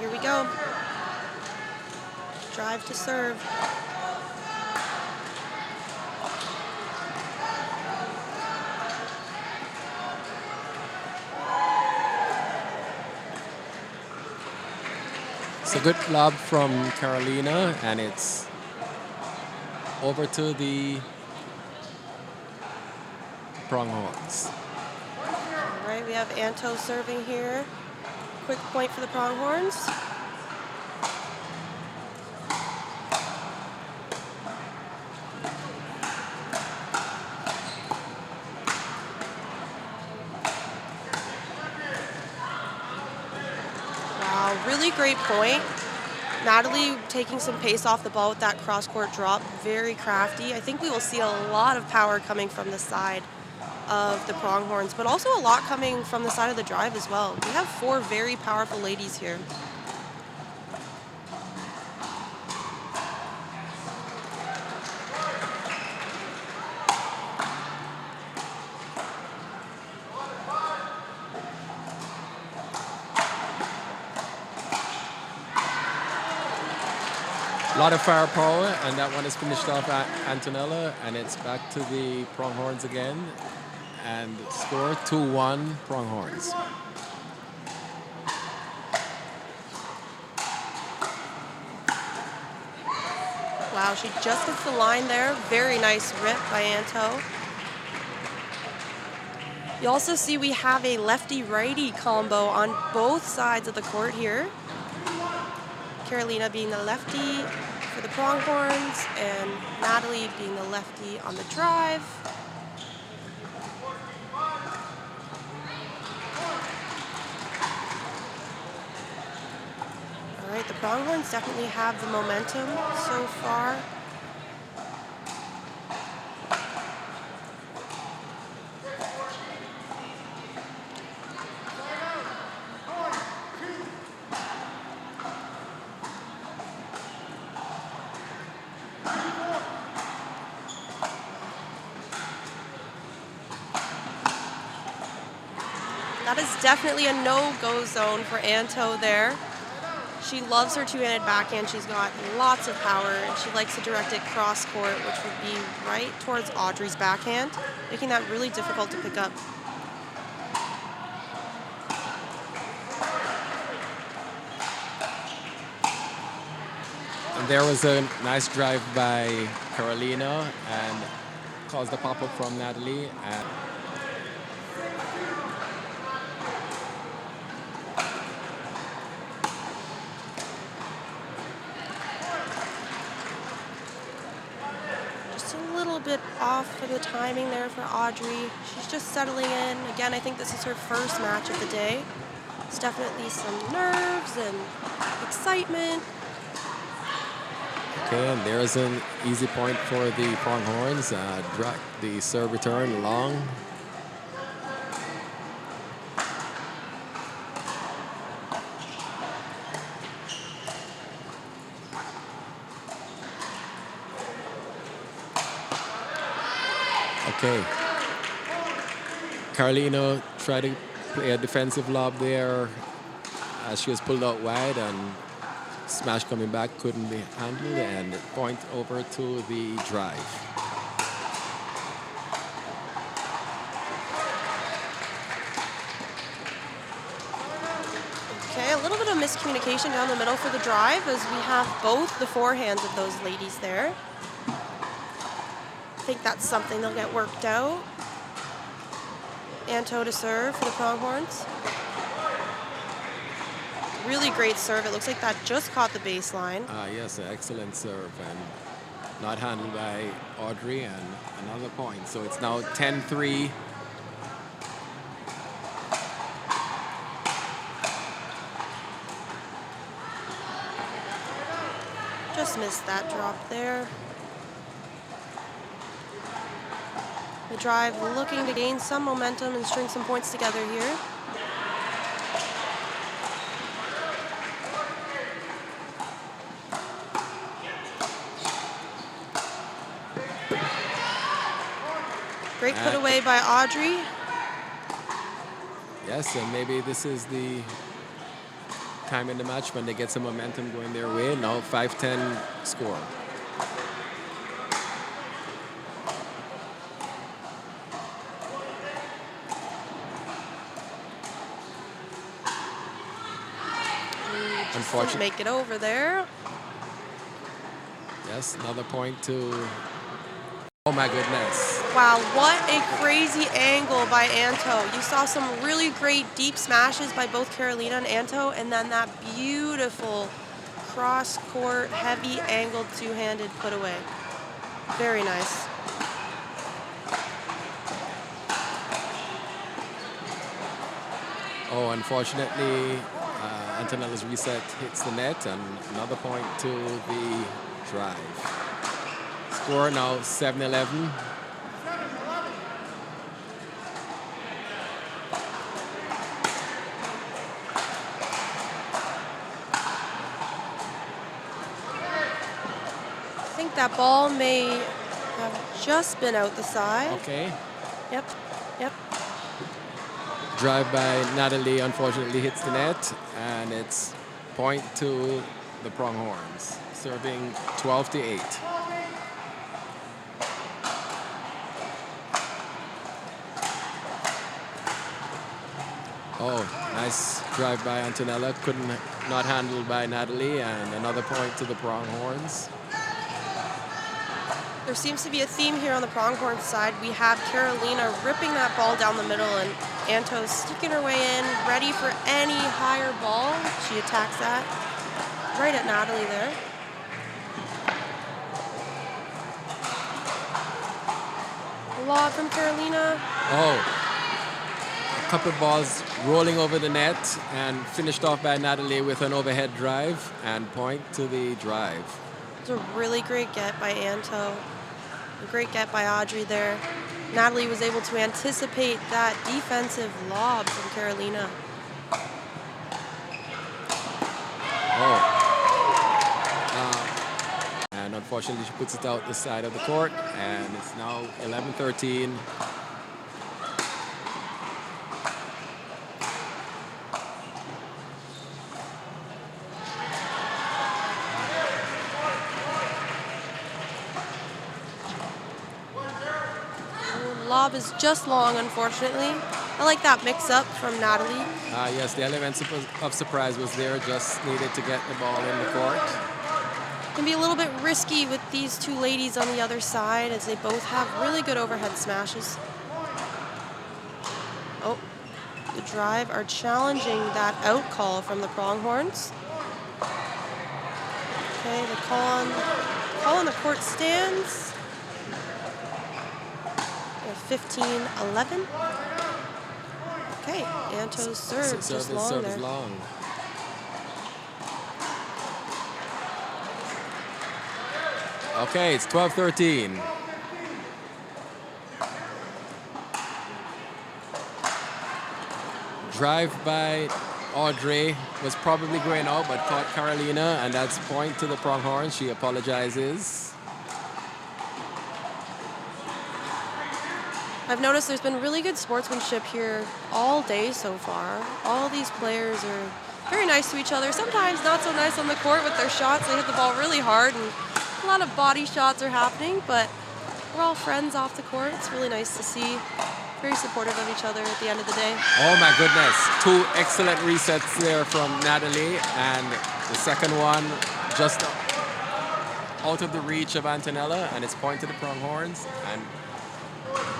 here we go. Drive to serve. It's a good lob from Carolina, and it's over to the Pronghorns. All right, we have Anto serving here. Quick point for the Pronghorns. Wow, really great point. Natalie taking some pace off the ball with that cross-court drop, very crafty. I think we will see a lot of power coming from the side of the Pronghorns, but also a lot coming from the side of the drive as well. We have 4 very powerful ladies here. A lot of firepower, and that one is finished off at Antonella, and it's back to the Pronghorns again, and score 2-1 Pronghorns. Wow, she just hits the line there. Very nice rip by Anto. You also see we have a lefty-righty combo on both sides of the court here. Carolina being the lefty for the Pronghorns, and Natalie being the lefty on the drive. All right, the Pronghorns definitely have the momentum so far. That is definitely a no-go zone for Anto there. She loves her two-handed backhand. She's got lots of power, and she likes to direct it cross-court, which would be right towards Audrey's backhand, making that really difficult to pick up. And there was a nice drive by Carolina and caused a pop-up from Natalie. And bit off for the timing there for Audrey. She's just settling in. Again, I think this is her first match of the day. It's definitely some nerves and excitement. Okay, and there's an easy point for the Pronghorns. The serve return long. Okay. Carolina tried to play a defensive lob there as she was pulled out wide, and smash coming back couldn't be handled, and point over to the drive. Okay, a little bit of miscommunication down the middle for the drive as we have both the forehands of those ladies there. I think that's something they'll get worked out. Anto to serve for the Pronghorns. Really great serve. It looks like that just caught the baseline. Yes, an excellent serve, and not handled by Audrey, and another point. So it's now 10-3. Just missed that drop there. The drive looking to gain some momentum and string some points together here. Great put away by Audrey. Yes, and maybe this is the time in the match when they get some momentum going their way. Now 5-10 score. Unfortunately, make it over there. Yes, another point to. Oh my goodness. Wow, what a crazy angle by Anto. You saw some really great deep smashes by both Carolina and Anto, and then that beautiful cross-court, heavy angled two-handed put away. Very nice. Oh, unfortunately, Antonella's reset hits the net, and another point to the drive. Score now 7-11. I think that ball may have just been out the side. Okay. Yep. Drive by Natalie unfortunately hits the net, and it's point to the Pronghorns, serving 12-8. Oh, nice drive by Antonella, not handled by Natalie, and another point to the Pronghorns. There seems to be a theme here on the Pronghorns side. We have Carolina ripping that ball down the middle, and Anto's sticking her way in, ready for any higher ball. She attacks that right at Natalie there. Lob from Carolina. Oh. A couple of balls rolling over the net and finished off by Natalie with an overhead drive, and point to the drive. It's a really great get by Anto. A great get by Audrey there. Natalie was able to anticipate that defensive lob from Carolina. And unfortunately, she puts it out the side of the court, and it's now 11-13. Lob is just long, unfortunately. I like that mix-up from Natalie. Yes, the element of surprise was there. Just needed to get the ball in the court. Can be a little bit risky with these two ladies on the other side, as they both have really good overhead smashes. Oh, the drive are challenging that out call from the Pronghorns. Okay, the call on the court stands. 15-11. Okay, Anto's serve just long there. Long. Okay, it's 12-13. Drive by Audrey was probably going out, but caught Carolina, and that's point to the Pronghorns. She apologizes. I've noticed there's been really good sportsmanship here all day so far. All these players are very nice to each other. Sometimes not so nice on the court with their shots. They hit the ball really hard, and a lot of body shots are happening, but we're all friends off the court. It's really nice to see. Very supportive of each other at the end of the day. Oh my goodness. Two excellent resets there from Natalie, and the second one just out of the reach of Antonella, and it's point to the Pronghorns. And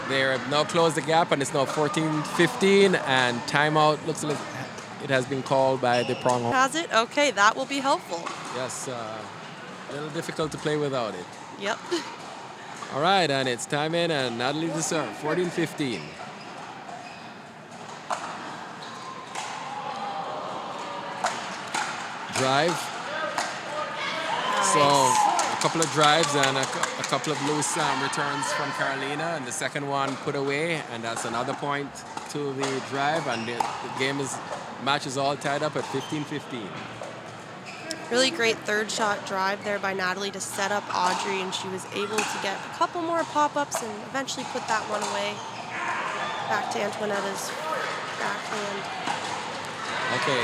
they have now closed the gap, and it's now 14-15, and timeout looks like it has been called by the Pronghorns. Has it? Okay, that will be helpful. Yes, a little difficult to play without it. Yep. All right, and it's time in, and Natalie to serve, 14-15. Drive. Nice. So a couple of drives and a couple of loose returns from Carolina, and the second one put away, and that's another point to the drive, and the match is all tied up at 15-15. Really great third shot drive there by Natalie to set up Audrey, and she was able to get a couple more pop-ups and eventually put that one away. Back to Antoaneta's backhand. Okay.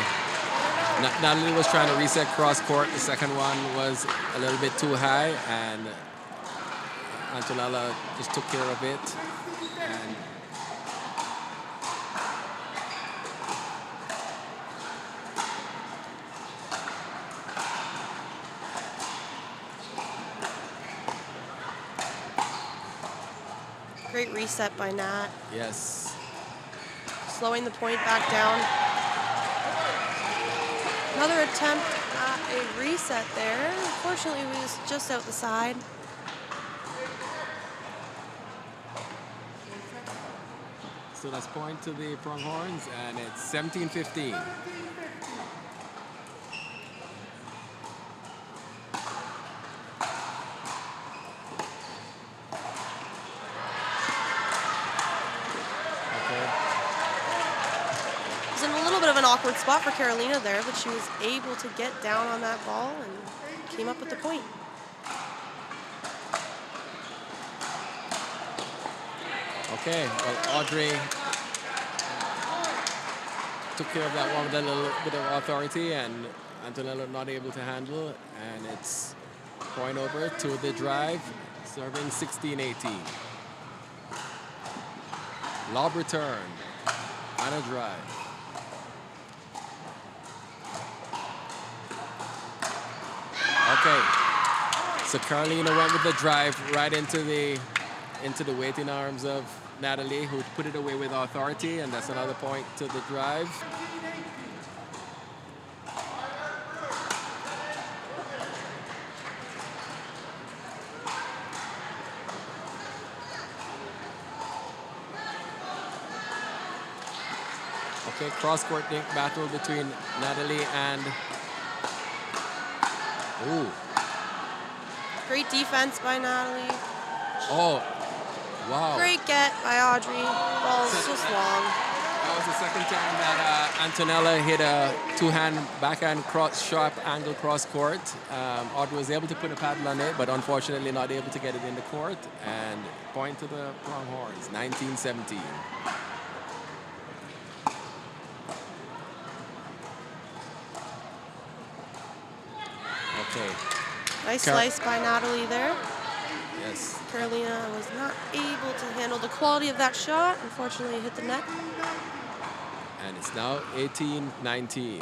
Natalie was trying to reset cross court. The second one was a little bit too high, and Antoaneta just took care of it. And great reset by Nat. yes. Slowing the point back down. Another attempt at a reset there. Unfortunately, it was just out the side. So that's point to the Pronghorns, and it's 17-15. An awkward spot for Carolina there, but she was able to get down on that ball and came up with the point. Okay, well, Audrey took care of that one with a little bit of authority, and Antoaneta not able to handle, and it's point over to the drive, serving 16-18. Lob return and a drive. Okay, so Carolina went with the drive right into the waiting arms of Natalie, who put it away with authority, and that's another point to the drive. Okay, cross-court battle between Natalie and... Ooh. Great defense by Natalie. Oh, wow. Great get by Audrey. Ball's just long. That was the second time that Antoaneta hit a two-hand backhand sharp angle cross court. Audrey was able to put a paddle on it, but unfortunately not able to get it in the court. And point to the Pronghorns, 19-17. Okay. Nice slice by Natalie there. Yes. Carolina was not able to handle the quality of that shot. Unfortunately, hit the net. And it's now 18-19.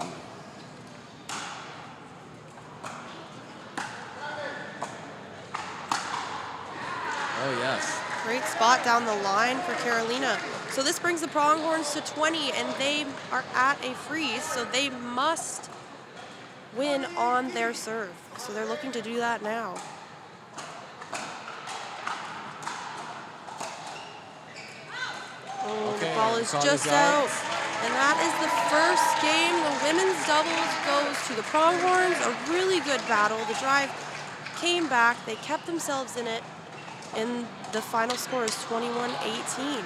Oh, yes. Great spot down the line for Carolina. So this brings the Pronghorns to 20, and they are at a freeze, so they must win on their serve. So they're looking to do that now. Oh, okay, the ball is just out. And that is the first game. The women's doubles goes to the Pronghorns. A really good battle. The drive came back. They kept themselves in it. And the final score is 21-18.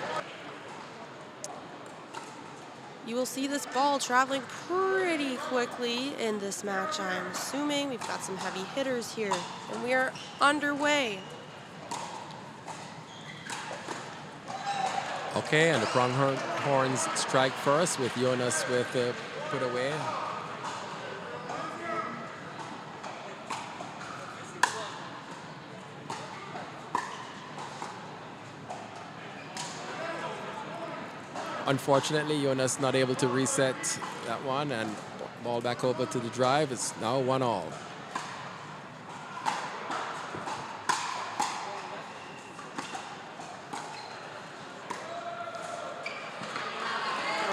You will see this ball traveling pretty quickly in this match, I'm assuming. We've got some heavy hitters here, and we are underway. Okay, and the Pronghorns strike first with Jonas with the put away. Unfortunately, Jonas not able to reset that one, and ball back over to the drive. It's now 1-1. All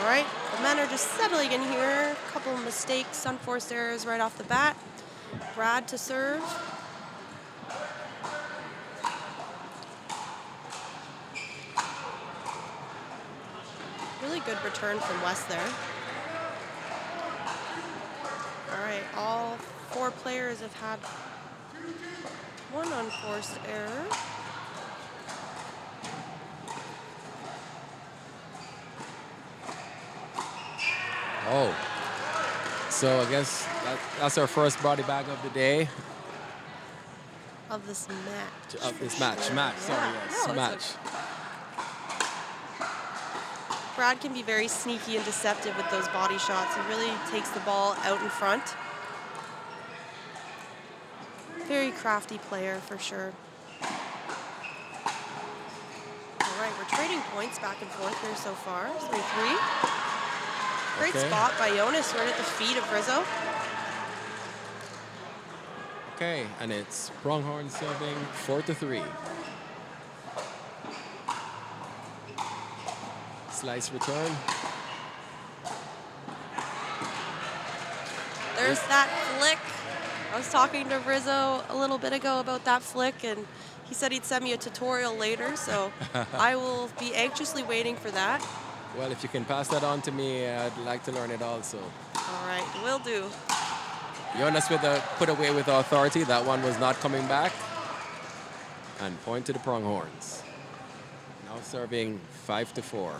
right, the men are just settling in here. A couple of mistakes, unforced errors right off the bat. Brad to serve. Really good return from West there. All right, all four players have had one unforced error. Oh, so I guess that's our first body bag of the day. Of this match. Of this match, sorry, yes, No, match. Brad can be very sneaky and deceptive with those body shots. He really takes the ball out in front. Very crafty player for sure. All right, we're trading points back and forth here so far. 3-3. Great spot by Jonas right at the feet of Rizzo. Okay, and it's Pronghorns serving 4-3. Slice return. There's that flick. I was talking to Rizzo a little bit ago about that flick, and he said he'd send me a tutorial later, so I will be anxiously waiting for that. Well, if you can pass that on to me, I'd like to learn it also. All right, will do. Jonas with a put away with authority. That one was not coming back. And point to the Pronghorns. Now serving 5-4.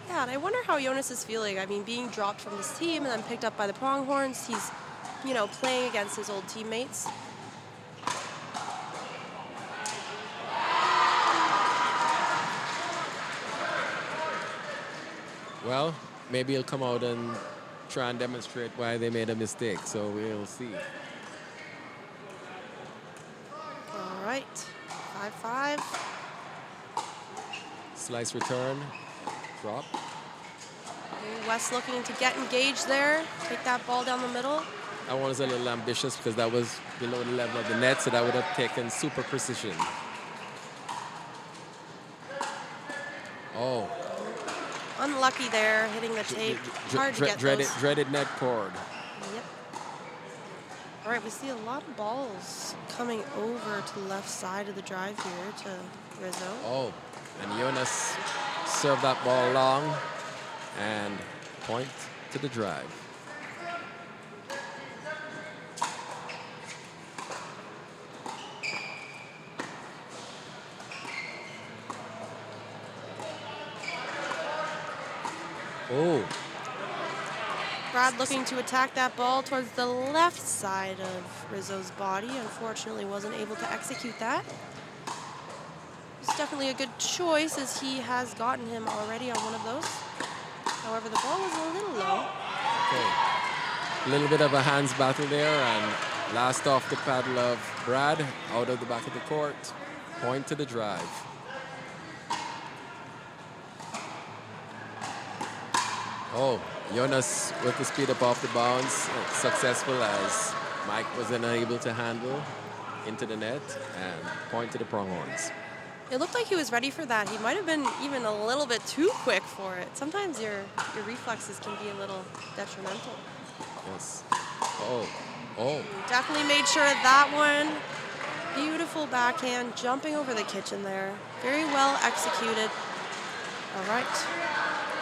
Yeah, and I wonder how Jonas is feeling. I mean, being dropped from this team and then picked up by the Pronghorns, he's, you know, playing against his old teammates. Well, maybe he'll come out and try and demonstrate why they made a mistake, so we'll see. All right, 5-5. Slice return, drop. Wes looking to get engaged there, take that ball down the middle. That one was a little ambitious because that was below the level of the net, so that would have taken super precision. Oh. Unlucky there, hitting the tape. Hard to get those. Dreaded net cord. Yep. All right, we see a lot of balls coming over to the left side of the drive here to Rizzo. Oh, and Jonas served that ball long and point to the drive. Oh. Brad looking to attack that ball towards the left side of Rizzo's body. Unfortunately, wasn't able to execute that. It's definitely a good choice as he has gotten him already on one of those. However, the ball was a little low. Okay. A little bit of a hands battle there, and last off the paddle of Brad out of the back of the court. Point to the drive. Oh, Jonas with the speed up off the bounce, successful as Mike was unable to handle into the net, and point to the Pronghorns. It looked like he was ready for that. He might have been even a little bit too quick for it. Sometimes your reflexes can be a little detrimental. Yes. Oh. Definitely made sure of that one. Beautiful backhand, jumping over the kitchen there. Very well executed. All right.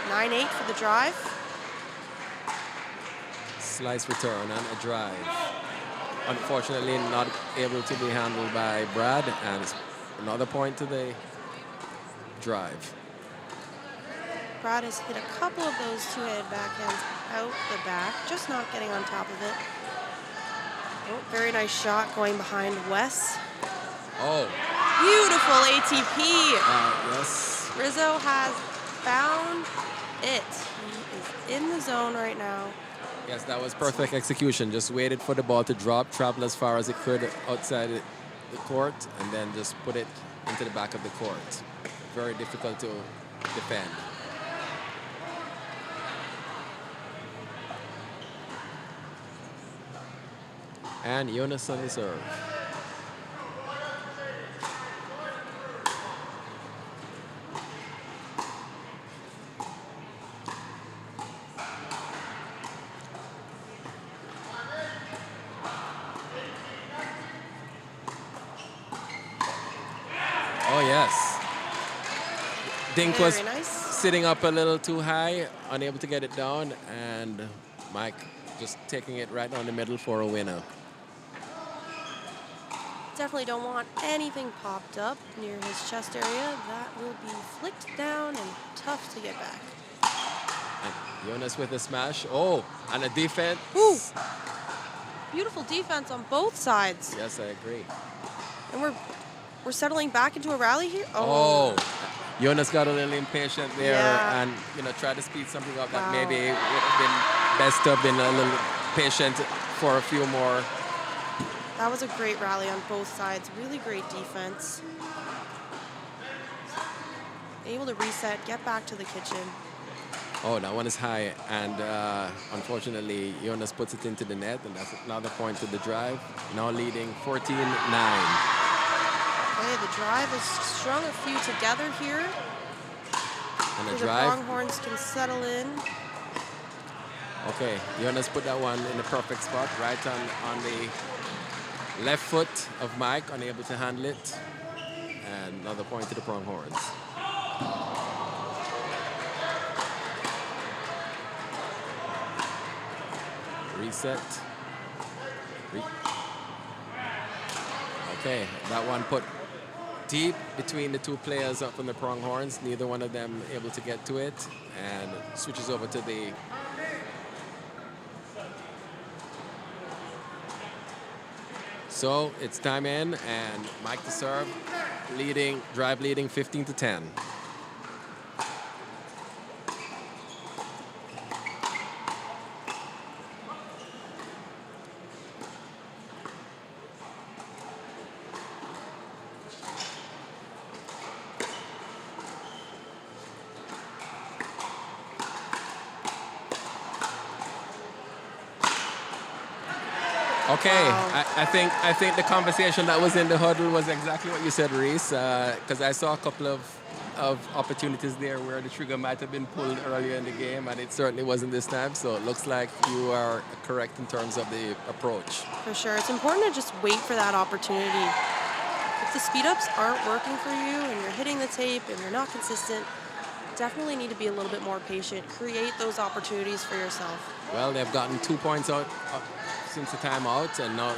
9-8 for the drive. Slice return and a drive. Unfortunately, not able to be handled by Brad, and it's another point to the drive. Brad has hit a couple of those two-handed backhands out the back, just not getting on top of it. Oh, very nice shot going behind Wes. Oh. Beautiful ATP. Yes. Rizzo has found it. He is in the zone right now. Yes, that was perfect execution. Just waited for the ball to drop, travel as far as it could outside the court, and then just put it into the back of the court. Very difficult to defend. And Jonas on the serve. Oh, yes. Dink Very was nice. sitting up a little too high, unable to get it down, and Mike just taking it right down the middle for a winner. Definitely don't want anything popped up near his chest area. That will be flicked down and tough to get back. And Jonas with a smash. Oh, and a defense. Ooh. Beautiful defense on both sides. Yes, I agree. And we're settling back into a rally here. Oh. Jonas got a little impatient there and, you know, tried to speed something up that maybe would have been best to have been a little patient for a few more. That was a great rally on both sides. Really great defense. Able to reset, get back to the kitchen. Oh, that one is high, and unfortunately, Jonas puts it into the net, and that's another point to the drive. Now leading 14-9. Okay, the drive has strung a few together here. And so the drive. The Pronghorns can settle in. Okay, Jonas put that one in the perfect spot, right on the left foot of Mike, unable to handle it. And another point to the Pronghorns. Reset. Okay, that one put deep between the two players up from the Pronghorns. Neither one of them able to get to it, and switches over to the So it's time in, and Mike to serve, drive leading 15-10. Okay, wow. I think the conversation that was in the huddle was exactly what you said, Reese, because I saw a couple of opportunities there where the trigger might have been pulled earlier in the game, and it certainly wasn't this time, so it looks like you are correct in terms of the approach. For sure. It's important to just wait for that opportunity. If the speed-ups aren't working for you and you're hitting the tape and you're not consistent, definitely need to be a little bit more patient. Create those opportunities for yourself. Well, they've gotten 2 points out since the timeout, and now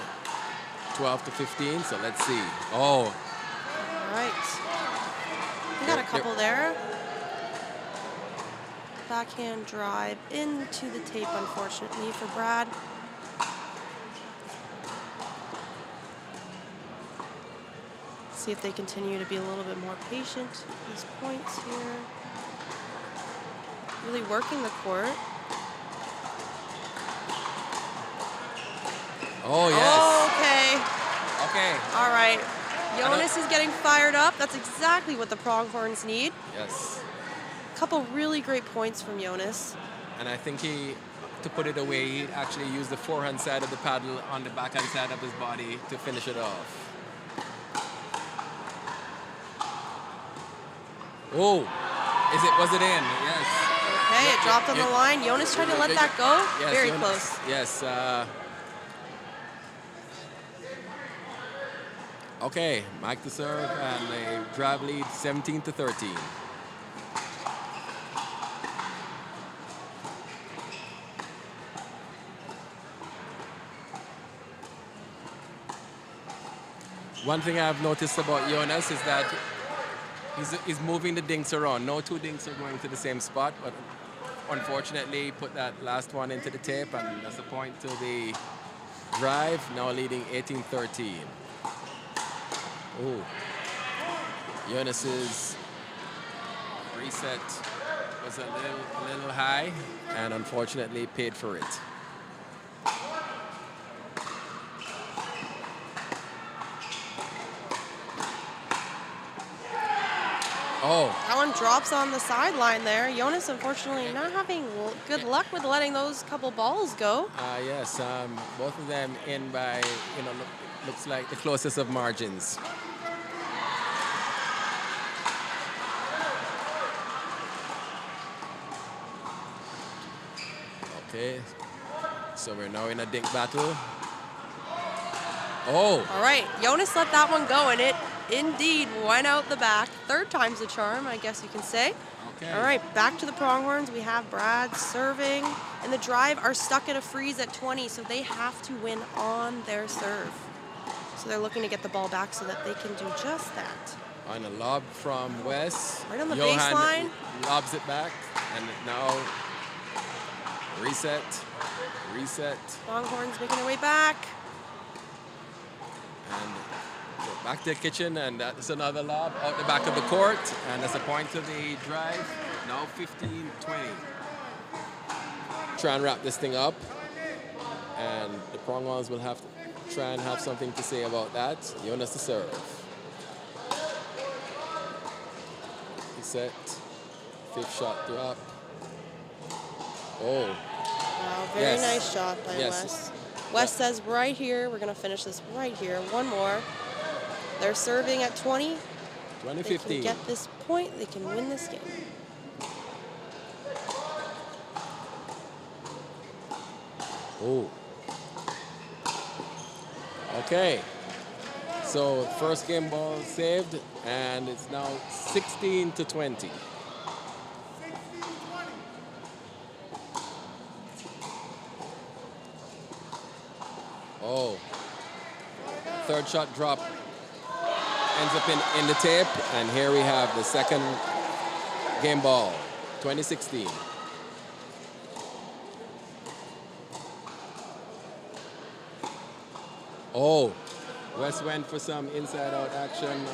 12-15, so let's see. Oh. All right. We got a couple there. Backhand drive into the tape, unfortunately, for Brad. See if they continue to be a little bit more patient with these points here. Really working the court. Oh, yes. Okay. Okay. All right. Jonas is getting fired up. That's exactly what the Pronghorns need. Yes. A couple really great points from Jonas. And I think to put it away, he actually used the forehand side of the paddle on the backhand side of his body to finish it off. Oh, was it in? Yes. Okay, it dropped on the line. Jonas tried to let that go. Yes, Very Jonas, close. Yes. Okay, Mike to serve, and a drive lead 17-13. One thing I've noticed about Jonas is that he's moving the dinks around. No two dinks are going to the same spot, but unfortunately he put that last one into the tape, and that's a point to the drive, now leading 18-13. Oh, Jonas's reset was a little high, and unfortunately paid for it. Oh. That one drops on the sideline there. Jonas, unfortunately, not having good luck with letting those couple balls go. Yes, both of them in by, looks like the closest of margins. Okay, so we're now in a dink battle. Oh. All right, Jonas let that one go, and it indeed went out the back. Third time's the charm, I guess you can say. Okay. All right, back to the Pronghorns. We have Brad serving, and the drive are stuck at a freeze at 20, so they have to win on their serve. So they're looking to get the ball back so that they can do just that. On a lob from Wes. Right on the Johan baseline. Lobs it back, and now reset. Pronghorns making their way back. And Back to the kitchen, and that's another lob out the back of the court, and that's a point to the drive. Now 15-20. Try and wrap this thing up, and the Pronghorns will have to try and have something to say about that. Jonas to serve. He set. 5th shot drop. Oh. Wow, very nice shot by Wes. Wes says right here, we're going to finish this right here. One more. They're serving at 20. 20-15. They can get this point. They can win this game. Oh. Okay. So first game ball saved, and it's now 16-20. Oh. 3rd shot drop ends up in the tape, and here we have the second game ball, 2016. Oh, Wes went for some inside-out action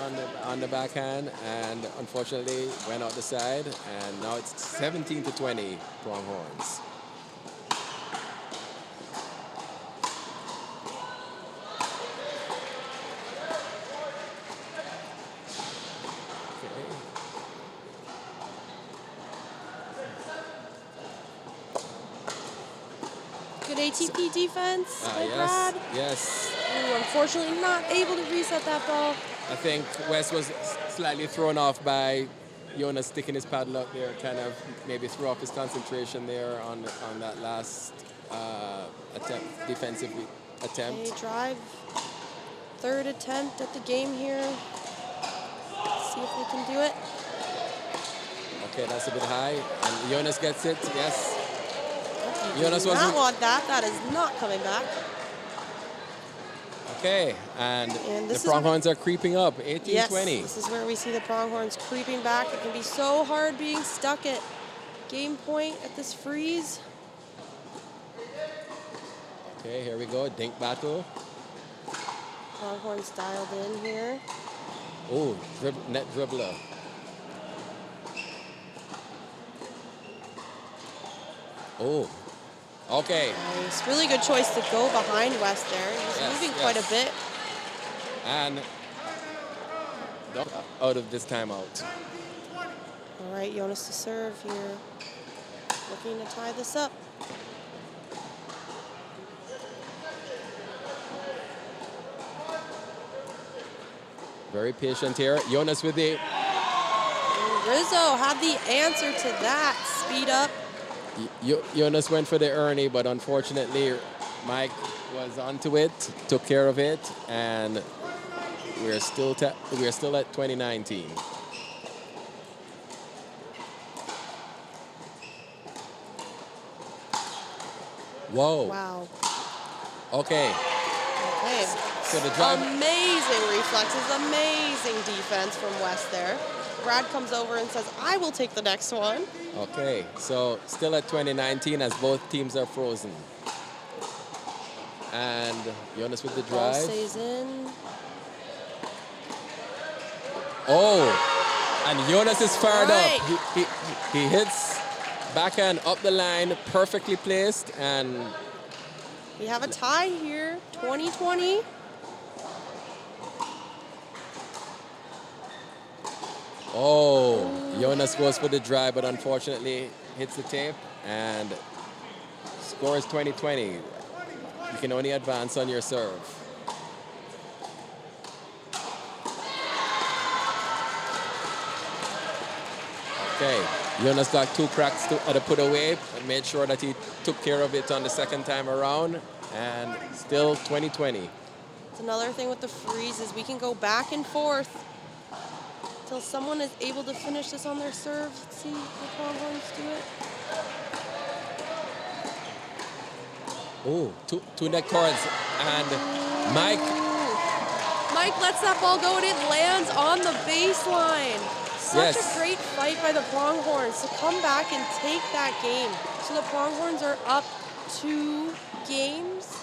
on the backhand, and unfortunately went out the side, and now it's 17-20 Pronghorns. Good ATP defense by Brad. Yes. Ooh, unfortunately not able to reset that ball. I think Wes was slightly thrown off by Jonas sticking his paddle up there, kind of maybe threw off his concentration there on that last defensive attempt. Okay, drive. 3rd attempt at the game here. Let's see if they can do it. Okay, that's a bit high. And Jonas gets it, yes. Jonas does not want that. That is not coming back. Okay, and the Pronghorns are creeping up, 18-20. Yes, this is where we see the Pronghorns creeping back. It can be so hard being stuck at game point at this freeze. Okay, here we go, dink battle. Pronghorns dialed in here. Oh, net dribbler. Oh, okay. Nice. Really good choice to go behind West there. He's moving quite a bit. And out of this timeout. All right, Jonas to serve here. Looking to tie this up. Very patient here. Jonas with the... Rizzo had the answer to that. Speed up. Jonas went for the Ernie, but unfortunately Mike was onto it, took care of it, and we're still at 2019. Whoa. Wow. Okay. Okay. So the drive. Amazing reflexes, amazing defense from West there. Brad comes over and says, I will take the next one. Okay, so still at 2019 as both teams are frozen. And Jonas with the drive. Ball stays in. Oh, and Jonas is fired up. He hits backhand up the line, perfectly placed, and... We have a tie here, 20-20. Oh, Jonas goes for the drive, but unfortunately hits the tape and scores 20-20. You can only advance on your serve. Okay, Jonas got 2 cracks at a put away and made sure that he took care of it on the second time around, and still 20-20. It's another thing with the freeze is we can go back and forth until someone is able to finish this on their serve. Let's see if the Pronghorns do it. Oh, two net cords, and Mike lets that ball go, and it lands on the baseline. Such a great fight by the Pronghorns to come back and take that game. So the Pronghorns are up 2 games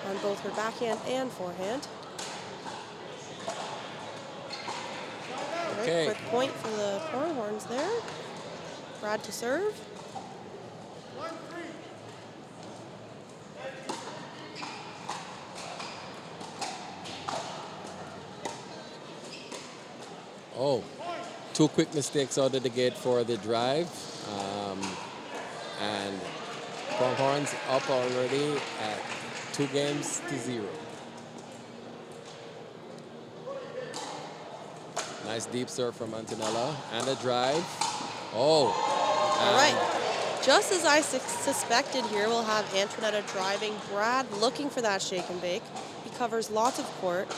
on both her backhand and forehand. Okay. Quick point for the Pronghorns there. Brad to serve. Oh, 2 quick mistakes out of the gate for the drive. And Pronghorns up already at 2-0. Nice deep serve from Antonella and a drive. Oh. All right. Just as I suspected here, we'll have Antoaneta driving. Brad looking for that shake and bake. He covers lots of court.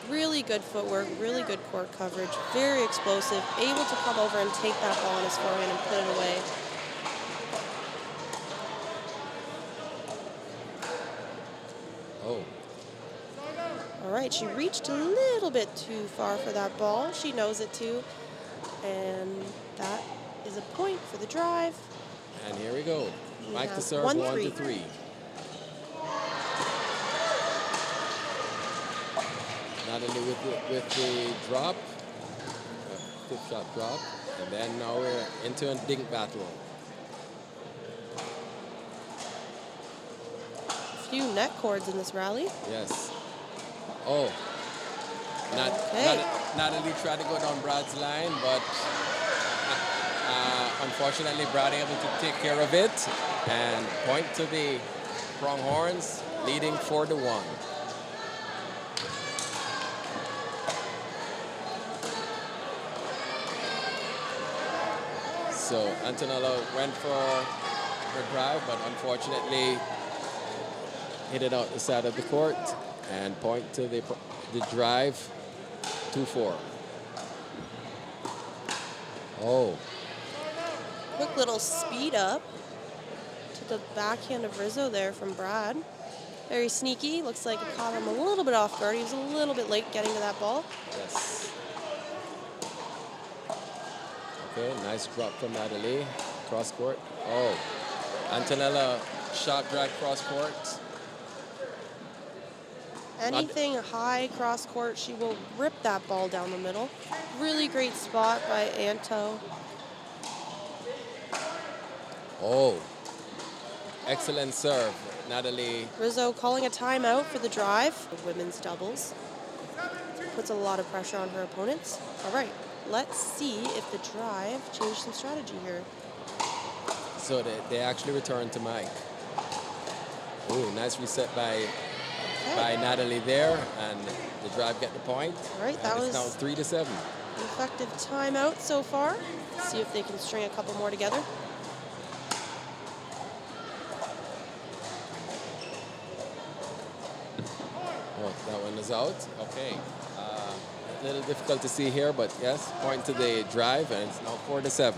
Really good footwork, really good court coverage. Very explosive. Able to come over and take that ball in his forehand and put it away. Oh. All right, she reached a little bit too far for that ball. She knows it too. And that is a point for the drive. And here we go. Mike to serve, 1-3. 1-3. Not only with the drop, 5th shot drop, and then now we're into a dink battle. A few net cords in this rally. Yes. Oh. Natalie tried to go down Brad's line, but unfortunately Brad able to take care of it and point to the Pronghorns, leading 4-1. So Antonella went for her drive, but unfortunately hit it out the side of the court and point to the drive, 2-4. Oh. Quick little speed up to the backhand of Rizzo there from Brad. Very sneaky. Looks like it caught him a little bit off guard. He was a little bit late getting to that ball. Yes. Okay, nice drop from Natalie. Cross court. Oh. Antonella shot drag cross court. Anything high cross court, she will rip that ball down the middle. Really great spot by Anto. Oh. Excellent serve, Natalie. Rizzo calling a timeout for the drive. Women's doubles. Puts a lot of pressure on her opponents. All right, let's see if the drive changed some strategy here. So they actually returned to Mike. Oh, nice reset by Natalie there, and the drive get the point. All right, that was now 3-7. An effective timeout so far. See if they can string a couple more together. Oh, that one is out. Okay. A little difficult to see here, but yes, point to the drive, and it's now 4-7.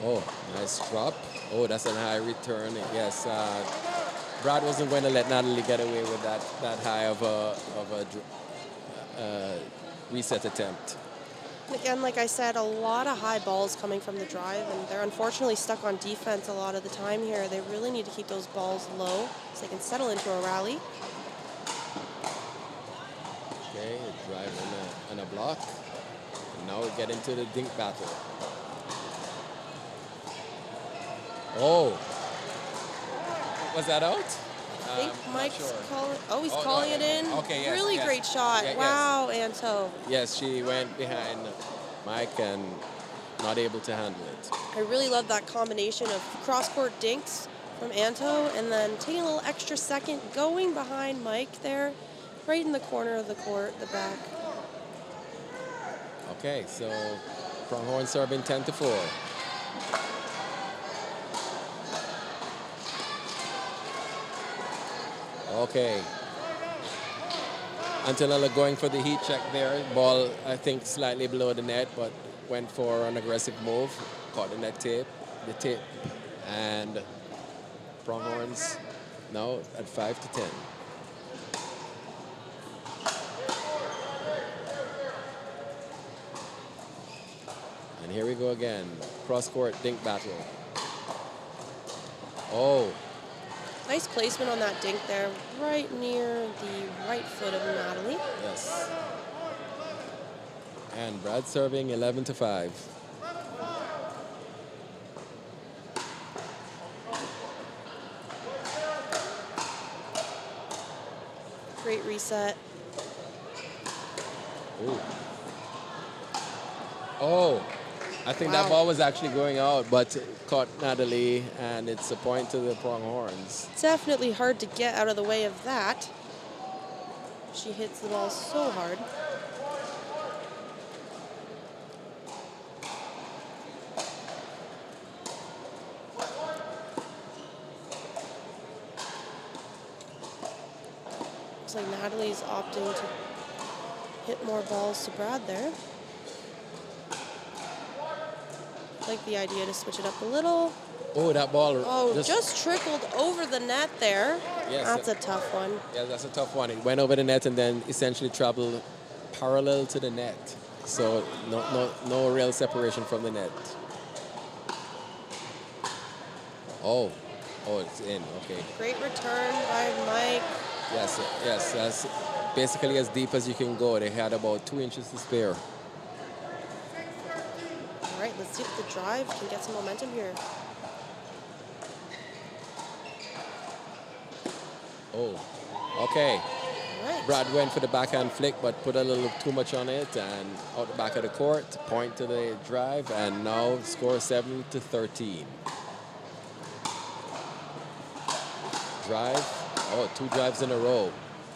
Oh, nice drop. Oh, that's a high return. Yes, Brad wasn't going to let Natalie get away with that high of a reset attempt. Again, like I said, a lot of high balls coming from the drive, and they're unfortunately stuck on defense a lot of the time here. They really need to keep those balls low so they can settle into a rally. Okay, drive and a block. And now we get into the dink battle. Oh, was that out? I think Mike's sure. calling. Oh, he's calling it in. Okay, yes. Really yes. great shot. Yeah, wow, Anto. Yes, she went behind Mike and not able to handle it. I really love that combination of cross-court dinks from Anto and then taking a little extra second, going behind Mike there, right in the corner of the court, the back. Okay, so Pronghorns serving 10-4. Okay. Antonella going for the heat check there. Ball, I think, slightly below the net, but went for an aggressive move. Caught the net tip, and Pronghorns now at 5-10. And here we go again. Cross-court dink battle. Oh. Nice placement on that dink there, right near the right foot of Natalie. Yes. And Brad serving 11-5. Great reset. Ooh. Oh, I think that Wow. ball was actually going out, but caught Natalie, and it's a point to the Pronghorns. Definitely hard to get out of the way of that. She hits the ball so hard. Looks like Natalie's opting to hit more balls to Brad there. Like the idea to switch it up a little. Oh, that ball. Oh, just trickled over the net there. Yes. That's a tough one. Yeah, that's a tough one. It went over the net and then essentially traveled parallel to the net. So no real separation from the net. Oh, it's in. Okay. Great return by Mike. Yes. That's basically as deep as you can go. They had about 2 inches to spare. All right, let's see if the drive can get some momentum here. Oh, okay. All right. Brad went for the backhand flick, but put a little too much on it, and out the back of the court, point to the drive, and now score 7-13. Drive. Oh, 2 drives in a row.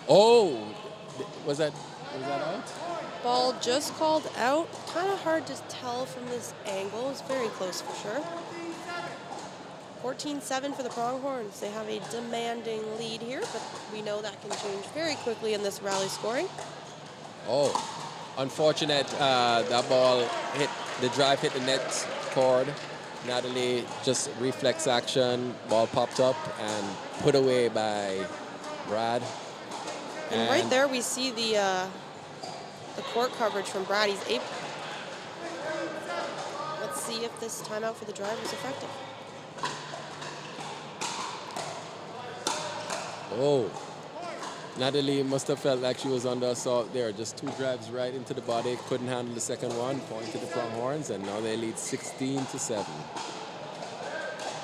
Oh, was that out? Ball just called out. Kind of hard to tell from this angle. It's very close for sure. 14-7 for the Pronghorns. They have a demanding lead here, but we know that can change very quickly in this rally scoring. Oh, unfortunate. That ball the drive hit the net cord. Natalie just reflex action. Ball popped up and put away by Brad. And right there we see the court coverage from Brad. He's able. Let's see if this timeout for the drive was effective. Oh, Natalie must have felt like she was under assault there. Just 2 drives right into the body. Couldn't handle the second one. Point to the Pronghorns, and now they lead 16-7.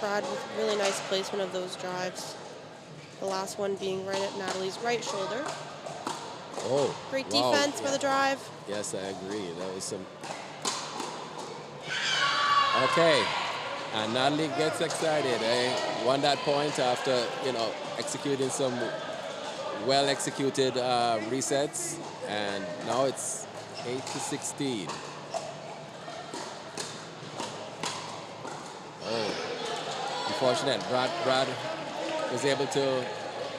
Brad with really nice placement of those drives. The last one being right at Natalie's right shoulder. Oh, Great wow. defense for the drive. Yes, I agree. That was some. Okay, and Natalie gets excited. Won that point after executing some well-executed resets, and now it's 8-16. Oh, unfortunate. Brad was able to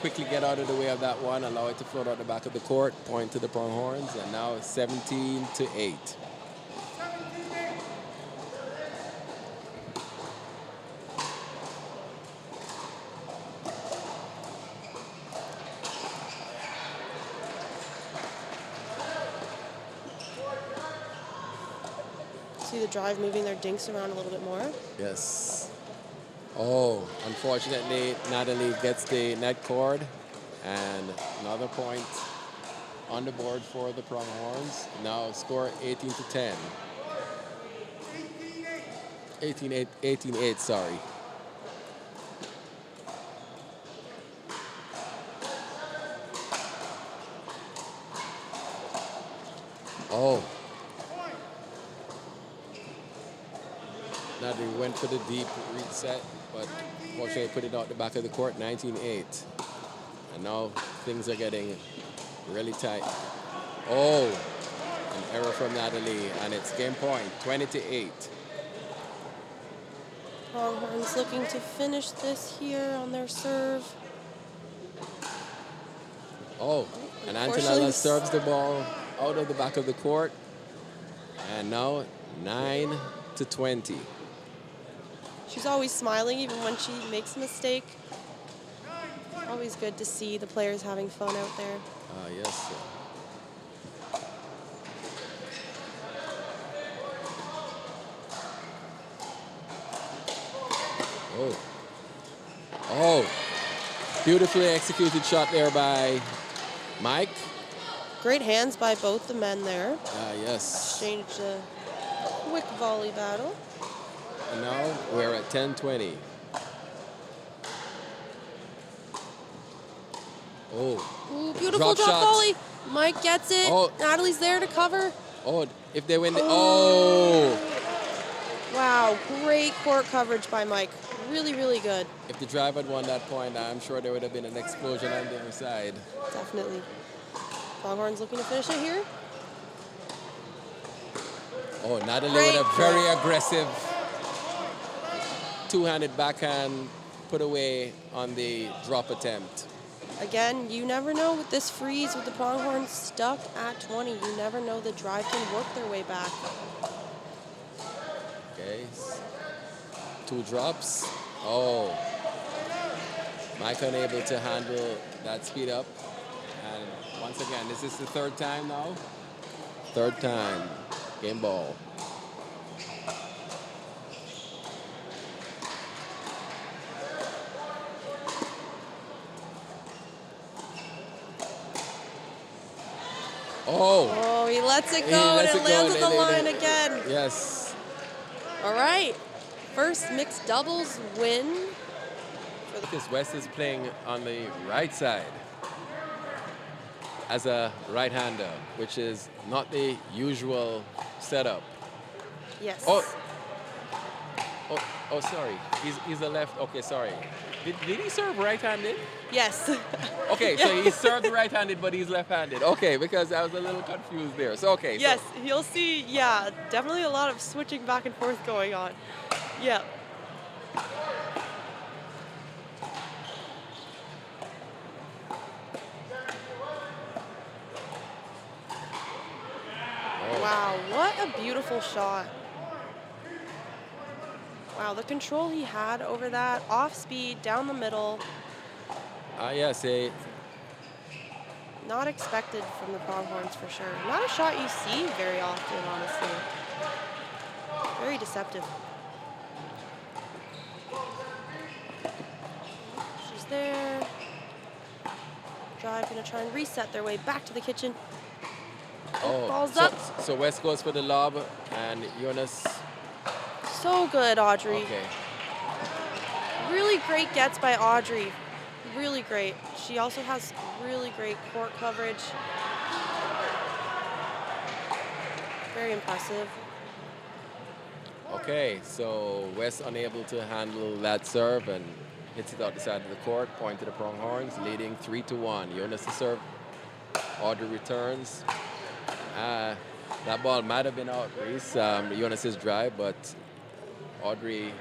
quickly get out of the way of that one, allow it to float out the back of the court, point to the Pronghorns, and now it's 17-8. See the drive moving their dinks around a little bit more. Yes. Oh, unfortunately, Natalie gets the net cord, and another point on the board for the Pronghorns. Now score 18-10. 18-8, sorry. Oh. Natalie went for the deep reset, but unfortunately put it out the back of the court, 19-8. And now things are getting really tight. Oh, an error from Natalie, and it's game point, 20-8. Pronghorns looking to finish this here on their serve. Oh, and Antoaneta serves the ball out of the back of the court. And now 9-20. She's always smiling even when she makes a mistake. Always good to see the players having fun out there. Yes. Oh. Beautifully executed shot there by Mike. Great hands by both the men there. Yes. Exchanged a quick volley battle. And now we're at 10-20. Oh. Ooh, beautiful drop volley. Mike gets it. Oh. Natalie's there to cover. Oh, if they win the... Oh! Wow, great court coverage by Mike. Really, really good. If the drive had won that point, I'm sure there would have been an explosion on the other side. Definitely. Pronghorns looking to finish it here. Oh, Natalie with a very aggressive two-handed backhand put away on the drop attempt. Again, you never know with this freeze with the Pronghorns stuck at 20. You never know the drive can work their way back. Okay. 2 drops. Oh. Mike unable to handle that speed up. And once again, this is the 3rd time now. 3rd time. Game ball. Oh, he lets it go and it lands on the line again. Yes. All right. First mixed doubles win. Because West is playing on the right side as a right-hander, which is not the usual setup. Yes. Oh, sorry. He's a left. Okay, sorry. Did he serve right-handed? Yes. Okay, so he served right-handed, but he's left-handed. Okay, because I was a little confused there. So, okay. Yes, you'll see, yeah, definitely a lot of switching back and forth going on. Yeah. Wow, what a beautiful shot. Wow, the control he had over that, off speed, down the middle. Yes, Not expected from the Pronghorns for sure. Not a shot you see very often, honestly. Very deceptive. She's there. Drive gonna try and reset their way back to the kitchen. Balls up. So West goes for the lob, and Jonas. So good, Audrey. Okay. Really great gets by Audrey. Really great. She also has really great court coverage. Very impressive. Okay, so West unable to handle that serve and hits it out the side of the court. Point to the Pronghorns, leading 3-1. Jonas to serve. Audrey returns. That ball might have been out, Reese, Jonas's drive, but Audrey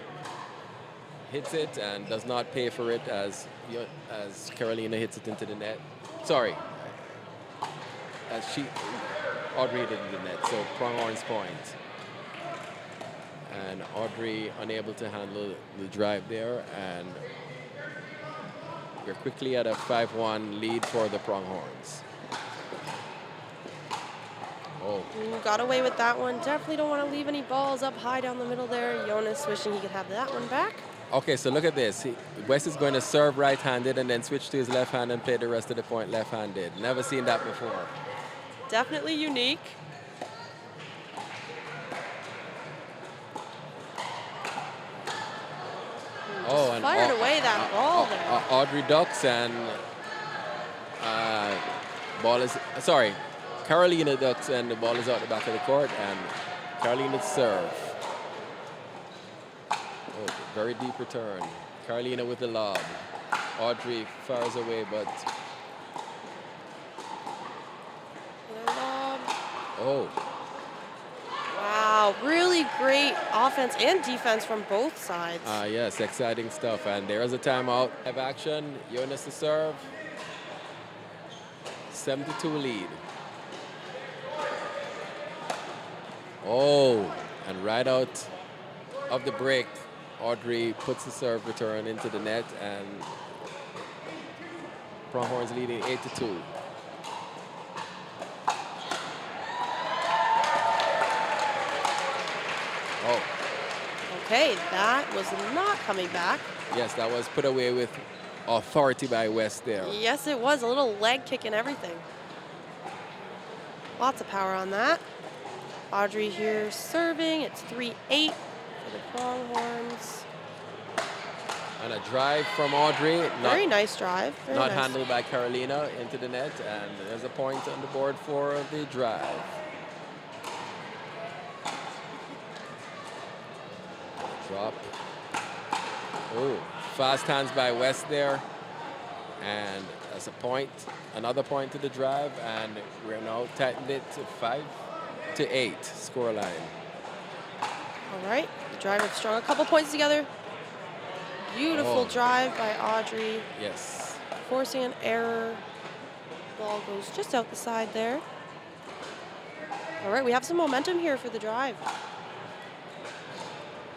hits it and does not pay for it as Carolina hits it into the net. Sorry. Audrey hit it into the net, so Pronghorns point. And Audrey unable to handle the drive there, and we're quickly at a 5-1 lead for the Pronghorns. Oh. Got away with that one. Definitely don't want to leave any balls up high down the middle there. Jonas wishing he could have that one back. Okay, so look at this. West is going to serve right-handed and then switch to his left hand and play the rest of the point left-handed. Never seen that before. Definitely unique. And fired away that ball there. Audrey ducks and ball is, sorry, Carolina ducks and the ball is out the back of the court and Carolina serve. Oh, very deep return. Carolina with the lob. Audrey fires away, but oh. Wow, really great offense and defense from both sides. Yes, exciting stuff. And there's a timeout of action. Jonas to serve. 72 lead. Oh, and right out of the break, Audrey puts the serve return into the net, and Pronghorns leading 8-2. Okay, that was not coming back. Yes, that was put away with authority by West there. Yes, it was. A little leg kick and everything. Lots of power on that. Audrey here serving. It's 3-8 for the Pronghorns. And a drive from Audrey. Very nice drive. Very not nice. handled by Carolina into the net. And there's a point on the board for the drive. Drop. Oh, fast hands by West there. And that's a point. Another point to the drive. And we're now tightened it to 5-8 scoreline. All right. The drive have strung a couple points together. Beautiful drive by Audrey. Yes. Forcing an error. Ball goes just out the side there. All right, we have some momentum here for the drive.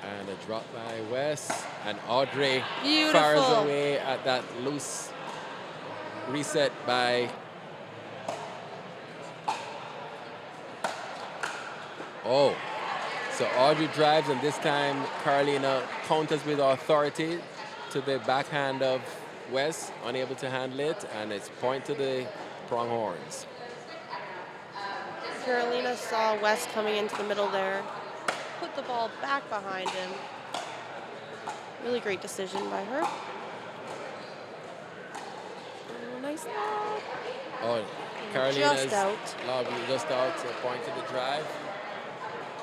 And a drop by West. And Audrey Beautiful. fires away at that loose reset by... Oh. So Audrey drives, and this time Carolina counters with authority to the backhand of West, unable to handle it, and it's point to the Pronghorns. Carolina saw West coming into the middle there. Put the ball back behind him. Really great decision by her. Oh, nice lob. Oh, Carolina's Just out. lob just out, so point to the drive.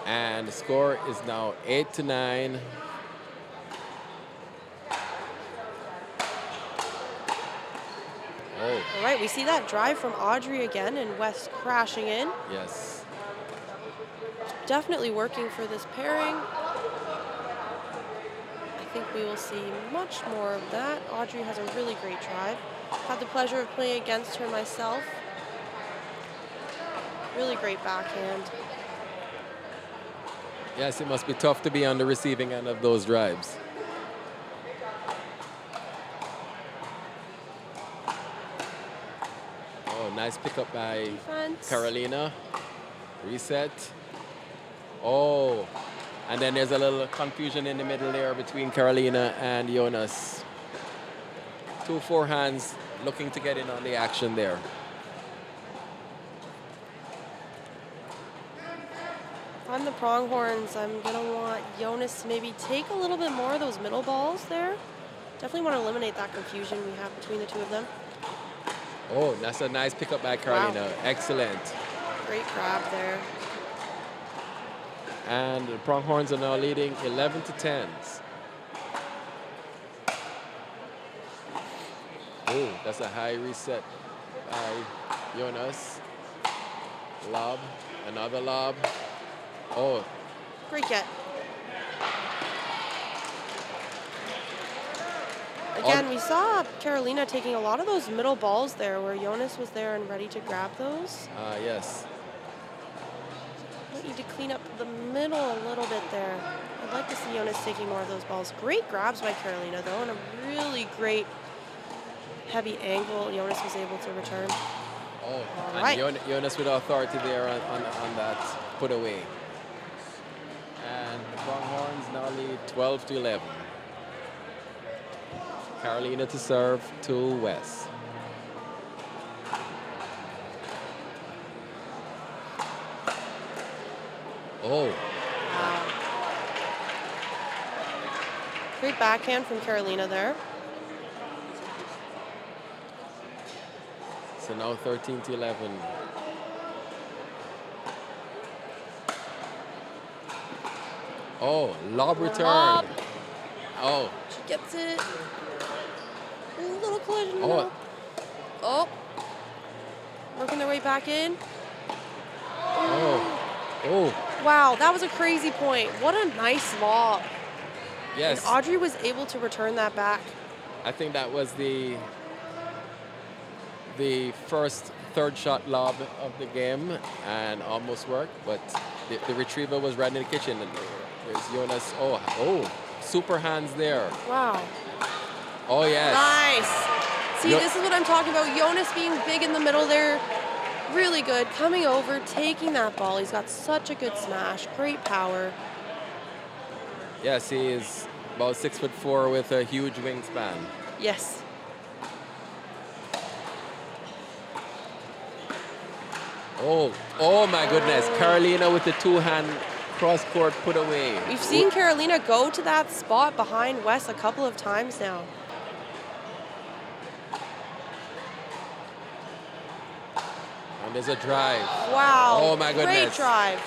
And the score is now 8-9. Oh. All right, we see that drive from Audrey again and West crashing in. Yes. Definitely working for this pairing. I think we will see much more of that. Audrey has a really great drive. Had the pleasure of playing against her myself. Really great backhand. Yes, it must be tough to be on the receiving end of those drives. Oh, nice pickup by Defense. Carolina. Reset. Oh, and then there's a little confusion in the middle there between Carolina and Jonas. Two forehands looking to get in on the action there. On the Pronghorns, I'm going to want Jonas to maybe take a little bit more of those middle balls there. Definitely want to eliminate that confusion we have between the two of them. Oh, that's a nice pickup by Carolina. Wow. Excellent. Great grab there. And the Pronghorns are now leading 11-10. Oh, that's a high reset by Jonas. Lob, another lob. Oh. Great get. Again, we saw Carolina taking a lot of those middle balls there where Jonas was there and ready to grab those. Yes. Might need to clean up the middle a little bit there. I'd like to see Jonas taking more of those balls. Great grabs by Carolina, though, and a really great heavy angle Jonas was able to return. Oh, All and right. Jonas with authority there on that put away. And the Pronghorns now lead 12-11. Carolina to serve to West. Oh. Wow. Great backhand from Carolina there. So now 13-11. Oh, lob return. Lob. Oh. She gets it. A little collision. Oh. Now. Oh. Working their way back in. Oh. Oh. Wow, that was a crazy point. What a nice lob. Yes. And Audrey was able to return that back. I think that was the first third shot lob of the game and almost worked, but the retriever was right in the kitchen. And there's Jonas. Oh, super hands there. Wow. Oh, yes. Nice. See, this is what I'm talking about. Jonas being big in the middle there. Really good. Coming over, taking that ball. He's got such a good smash. Great power. Yes, he is about 6'4" with a huge wingspan. Yes. Oh my goodness. Carolina with the two-hand cross-court put away. We've seen Carolina go to that spot behind Wes a couple of times now. And there's a drive. Wow. Oh my goodness. Great drive.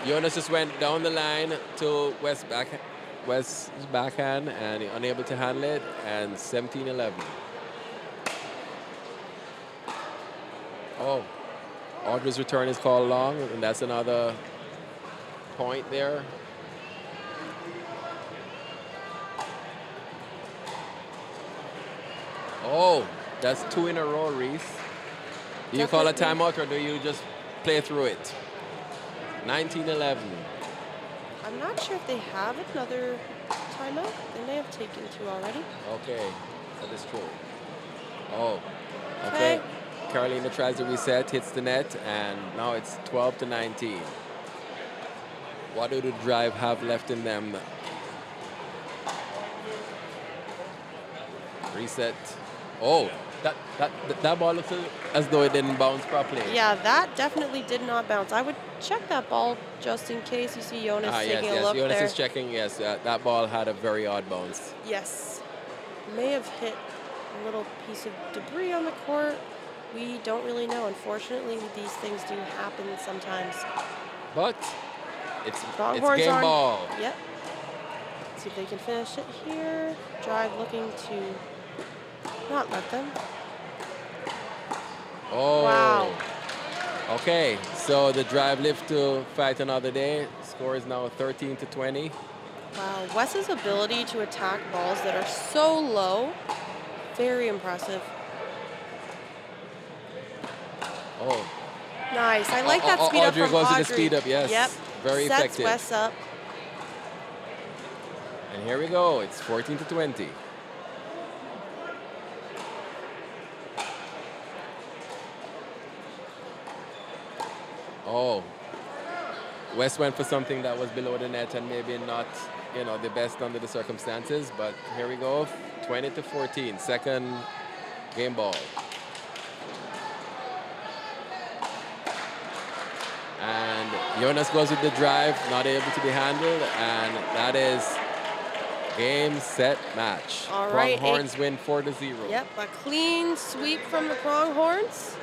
Jonas just went down the line to West's backhand and unable to handle it, and 17-11. Oh, Audrey's return is called long, and that's another point there. Oh, that's 2 in a row, Reese. Do you call a timeout or do you just play through it? 19-11. I'm not sure if they have another timeout. They may have taken 2 already. Okay, that is true. Oh, okay. Carolina tries to reset, hits the net, and now it's 12-19. What do the Drive have left in them? Reset. Oh, that ball looks as though it didn't bounce properly. Yeah, that definitely did not bounce. I would check that ball just in case. You see Jonas taking a look Jonas there. is checking, yes. That ball had a very odd bounce. Yes. May have hit a little piece of debris on the court. We don't really know. Unfortunately, these things do happen sometimes. But it's Pronghorns game ball. Yep. Let's see if they can finish it here. Drive looking to not let them. Oh. Wow. Okay, so the Drive live to fight another day. Score is now 13-20. Wow, Wes's ability to attack balls that are so low, very impressive. Oh. Nice. I like that speed up from goes Audrey. to the speed up, yes. Yep. Very Sets effective. Wes up. And here we go. It's 14-20. Oh. Wes went for something that was below the net and maybe not, the best under the circumstances. But here we go. 20-14. Second game ball. And Jonas goes with the drive, not able to be handled, and that is game, set, match. All right, Pronghorns win 4-0. Yep, a clean sweep from the Pronghorns.